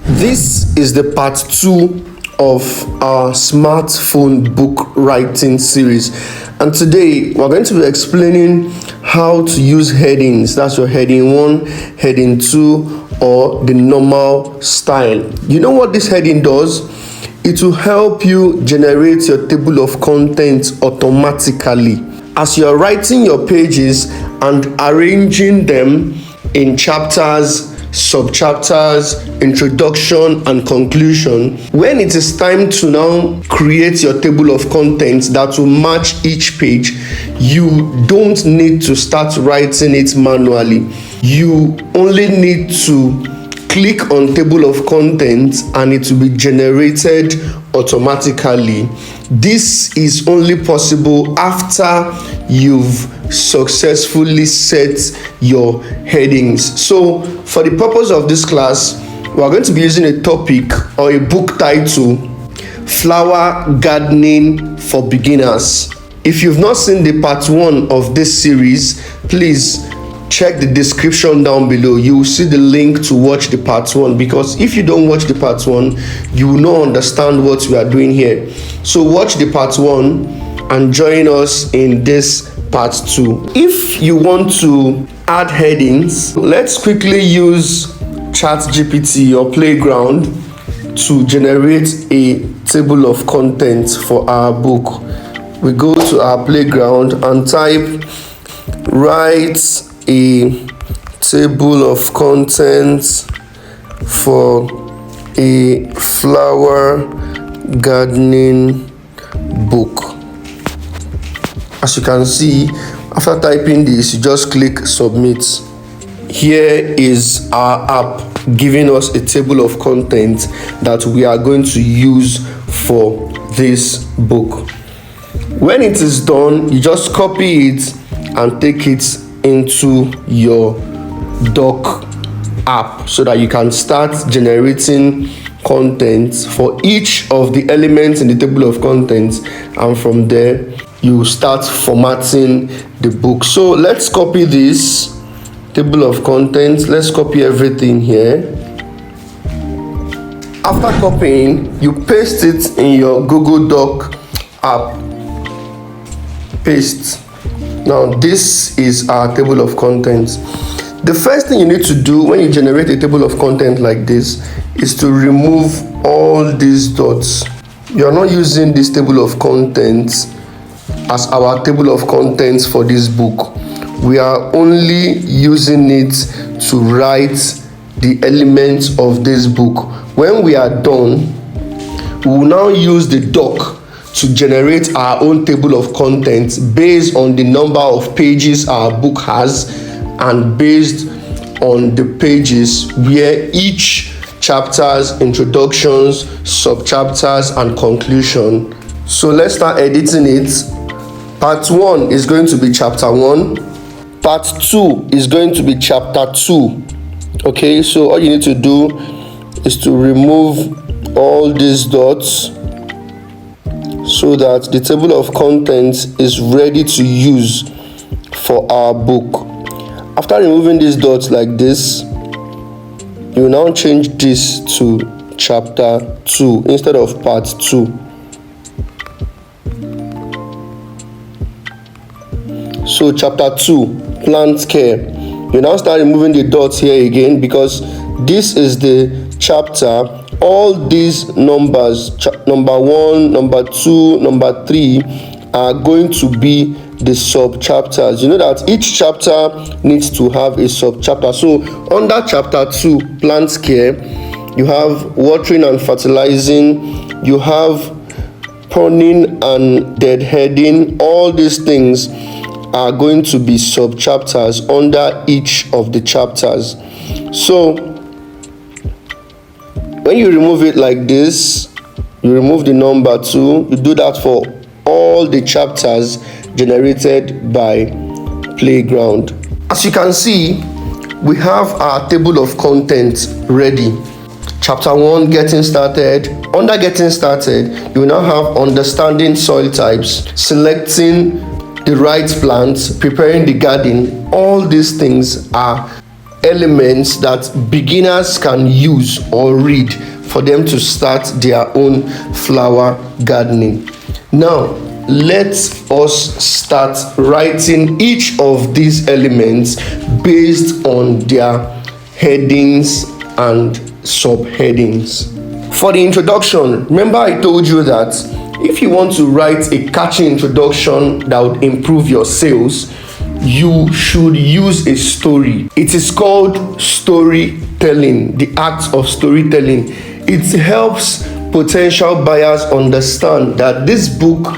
This is the part 2 of our smartphone book writing series, and today we're going to be explaining how to use headings. That's your heading 1, heading 2, or the normal style. You know what this heading does? It will help you generate your table of contents automatically as you're writing your pages and arranging them in chapters, subchapters, introduction and conclusion. When it is time to now create your table of contents that will match each page, you don't need to start writing it manually. You only need to click on table of contents and it will be generated automatically. This is only possible after you've successfully set your headings. So for the purpose of this class, we are going to be using a topic or a book title: Flower Gardening for Beginners. If you've not seen the part 1 of this series, please check the description down below. You will see the link to watch the part 1, because if you don't watch the part 1, you will not understand what we are doing here. So watch the part 1 and join us in this part 2. If you want to add headings, let's quickly use chatgpt or Playground to generate a table of contents for our book. We go to our Playground and type write a table of contents for a flower gardening book. As you can see, after typing this, you just click submit. Here is our app giving us a table of contents that we are going to use for this book. When it is done, you just copy it and take it into your doc app so that you can start generating content for each of the elements in the table of contents, and from there you start formatting the book. So let's copy this table of contents. Let's copy everything here. After copying, you paste it in your Google Doc app. Paste. Now this is our table of contents. The first thing you need to do when you generate a table of content like this is to remove all these dots. You are not using this table of contents as our table of contents for this book. We are only using it to write the elements of this book. When we are done, we will now use the doc to generate our own table of contents based on the number of pages our book has and based on the pages where each chapters, introductions, subchapters and conclusion. So let's start editing it. Part 1 is going to be chapter 1. Part 2 is going to be chapter 2. Okay, so all you need to do is to remove all these dots so that the table of contents is ready to use for our book. After removing these dots like this, you will now change this to chapter 2 instead of part 2. So chapter 2, plant care. You now start removing the dots here again, because this is the chapter. All these numbers, number 1, number 2, number 3, are going to be the sub chapters. You know that each chapter needs to have a sub chapter. So under chapter 2, plant care, you have watering and fertilizing, you have pruning and deadheading. All these things are going to be sub chapters under each of the chapters. So when you remove it like this, you remove the number 2. You do that for all the chapters generated by Playground. As you can see, we have our table of contents ready. Chapter 1, getting started. Under getting started, you will now have understanding soil types, selecting the right plants, preparing the garden. All these things are elements that beginners can use or read for them to start their own flower gardening. Now, let us start writing each of these elements based on their headings and subheadings. For the introduction, remember I told you that if you want to write a catchy introduction that would improve your sales, you should use a story. It is called storytelling, the act of storytelling. It helps potential buyers understand that this book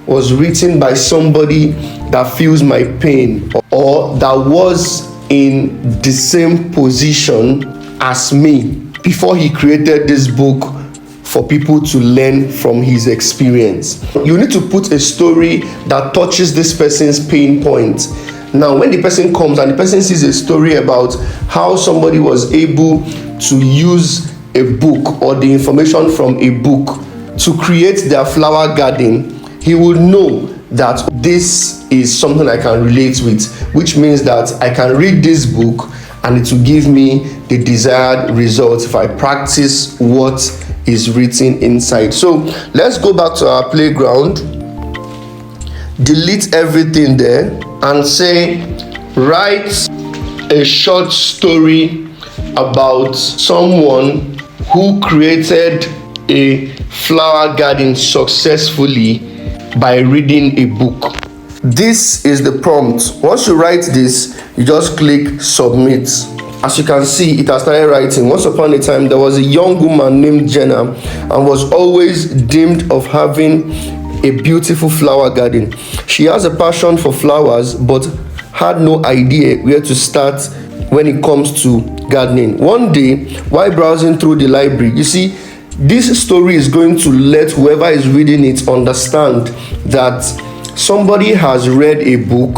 was written by somebody that feels my pain or that was in the same position as me before he created this book for people to learn from his experience. You need to put a story that touches this person's pain point. Now, when the person comes and the person sees a story about how somebody was able to use a book or the information from a book to create their flower garden, he will know that this is something I can relate with, which means that I can read this book and it will give me the desired results if I practice what is written inside. So let's go back to our playground, delete everything there, and say write a short story about someone who created a flower garden successfully by reading a book. This is the prompt. Once you write this, you just click submit. As you can see, it has started writing. Once upon a time, there was a young woman named Jenna and was always dreamed of having a beautiful flower garden. She has a passion for flowers but had no idea where to start when it comes to gardening. One day, while browsing through the library, you see, this story is going to let whoever is reading it understand that somebody has read a book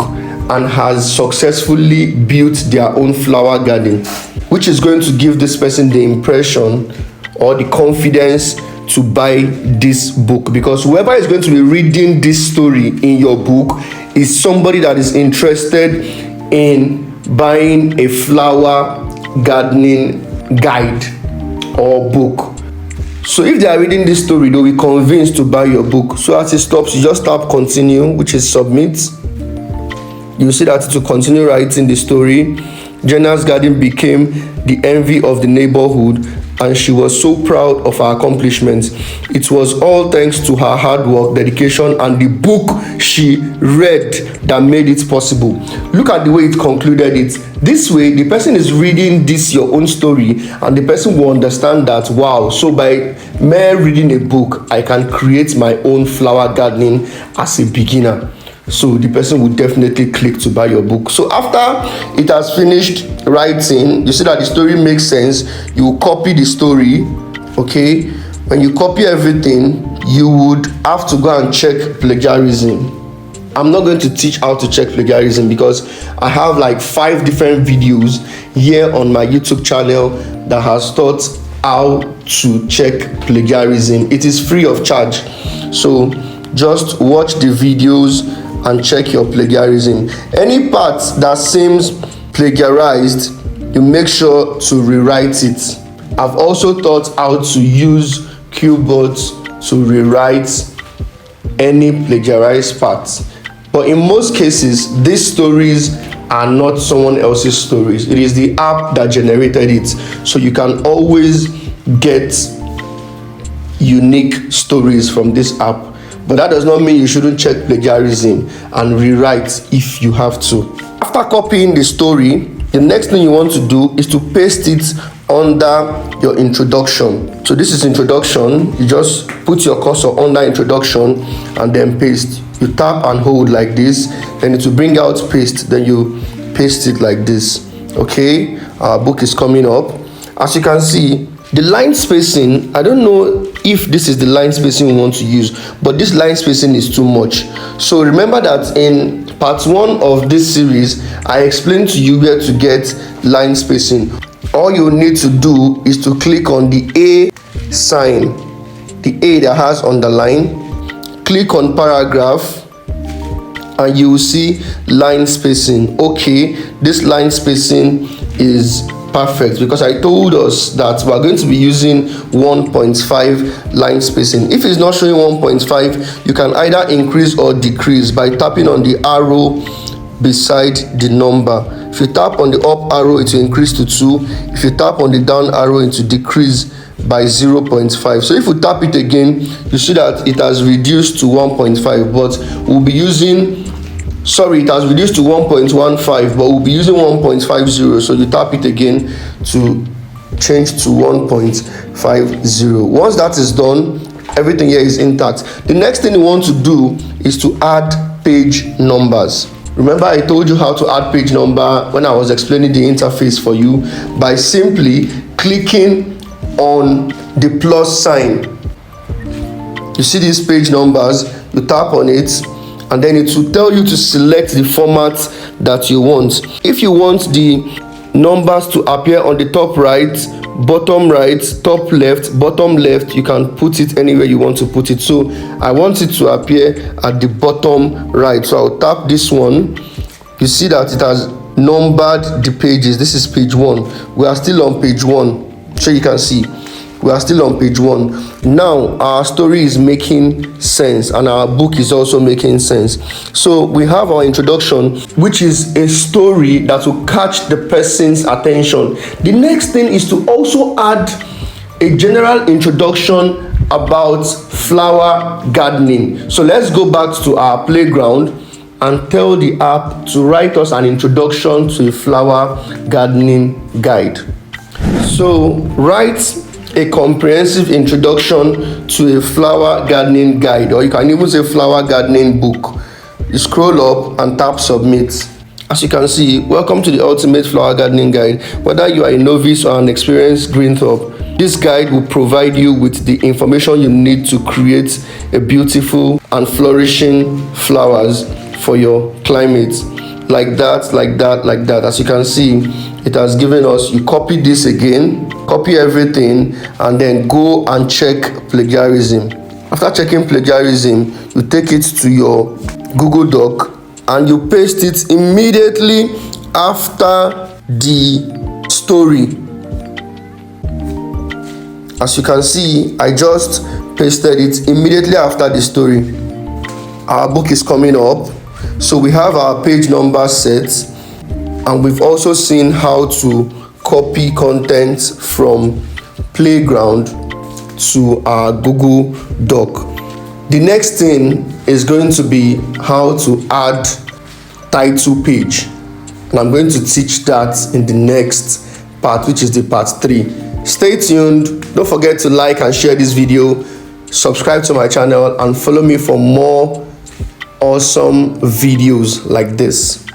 and has successfully built their own flower garden, which is going to give this person the impression or the confidence to buy this book, because whoever is going to be reading this story in your book is somebody that is interested in buying a flower gardening guide or book. So if they are reading this story, they'll be convinced to buy your book. So as it stops, you just tap continue, which is submit. You see that to continue writing the story. Jenna's garden became the envy of the neighborhood, and she was so proud of her accomplishments. It was all thanks to her hard work, dedication, and the book she read that made it possible. Look at the way it concluded it. This way, the person is reading this your own story, and the person will understand that, wow, so by mere reading a book, I can create my own flower gardening as a beginner. So the person will definitely click to buy your book. So after it has finished writing, you see that the story makes sense. You copy the story. Okay, when you copy everything, you would have to go and check plagiarism. I'm not going to teach how to check plagiarism because I have like 5 different videos here on my YouTube channel that has taught how to check plagiarism. It is free of charge, so just watch the videos and check your plagiarism. Any part that seems plagiarized, you make sure to rewrite it. I've also taught how to use QBots to rewrite any plagiarized parts. But in most cases, these stories are not someone else's stories. It is the app that generated it. So you can always get unique stories from this app. But that does not mean you shouldn't check plagiarism and rewrite if you have to. After copying the story, the next thing you want to do is to paste it under your introduction. So this is introduction. You just put your cursor under introduction and then paste. You tap and hold like this, then it will bring out paste, then you paste it like this. Okay, our book is coming up. As you can see, the line spacing, I don't know if this is the line spacing we want to use, but this line spacing is too much. So remember that in part 1 of this series, I explained to you where to get line spacing. All you need to do is to click on the A sign, the A that has underline, click on paragraph, and you will see line spacing. Okay, this line spacing is perfect, because I told us that we're going to be using 1.5 line spacing. If it's not showing 1.5, you can either increase or decrease by tapping on the arrow beside the number. If you tap on the up arrow, it will increase to 2. If you tap on the down arrow, it will decrease by 0.5. So if we tap it again, you see that it has reduced to 1.5, but we'll be using, sorry, it has reduced to 1.15, but we'll be using 1.50. So you tap it again to change to 1.50. Once that is done, everything here is intact. The next thing you want to do is to add page numbers. Remember, I told you how to add page number when I was explaining the interface for you, by simply clicking on the plus sign. You see these page numbers, you tap on it, and then it will tell you to select the format that you want. If you want the numbers to appear on the top right, bottom right, top left, bottom left, you can put it anywhere you want to put it. So I want it to appear at the bottom right, so I'll tap this one. You see that it has numbered the pages. This is page 1. We are still on page 1, so you can see we are still on page 1. Now our story is making sense, and our book is also making sense. So we have our introduction, which is a story that will catch the person's attention. The next thing is to also add a general introduction about flower gardening. So let's go back to our playground and tell the app to write us an introduction to a flower gardening guide. So write a comprehensive introduction to a flower gardening guide, or you can even say flower gardening book. You scroll up and tap submit. As you can see, welcome to the ultimate flower gardening guide. Whether you are a novice or an experienced green thumb, this guide will provide you with the information you need to create a beautiful and flourishing flowers for your climate. Like that, like that, like that. As you can see, it has given us, you copy this again, copy everything, and then go and check plagiarism. After checking plagiarism, you take it to your Google Doc and you paste it immediately after the story. As you can see, I just pasted it immediately after the story. Our book is coming up, so we have our page number set, and we've also seen how to copy content from Playground to our Google Doc. The next thing is going to be how to add title page, and I'm going to teach that in the next part, which is the part 3. Stay tuned. Don't forget to like and share this video, subscribe to my channel, and follow me for more awesome videos like this.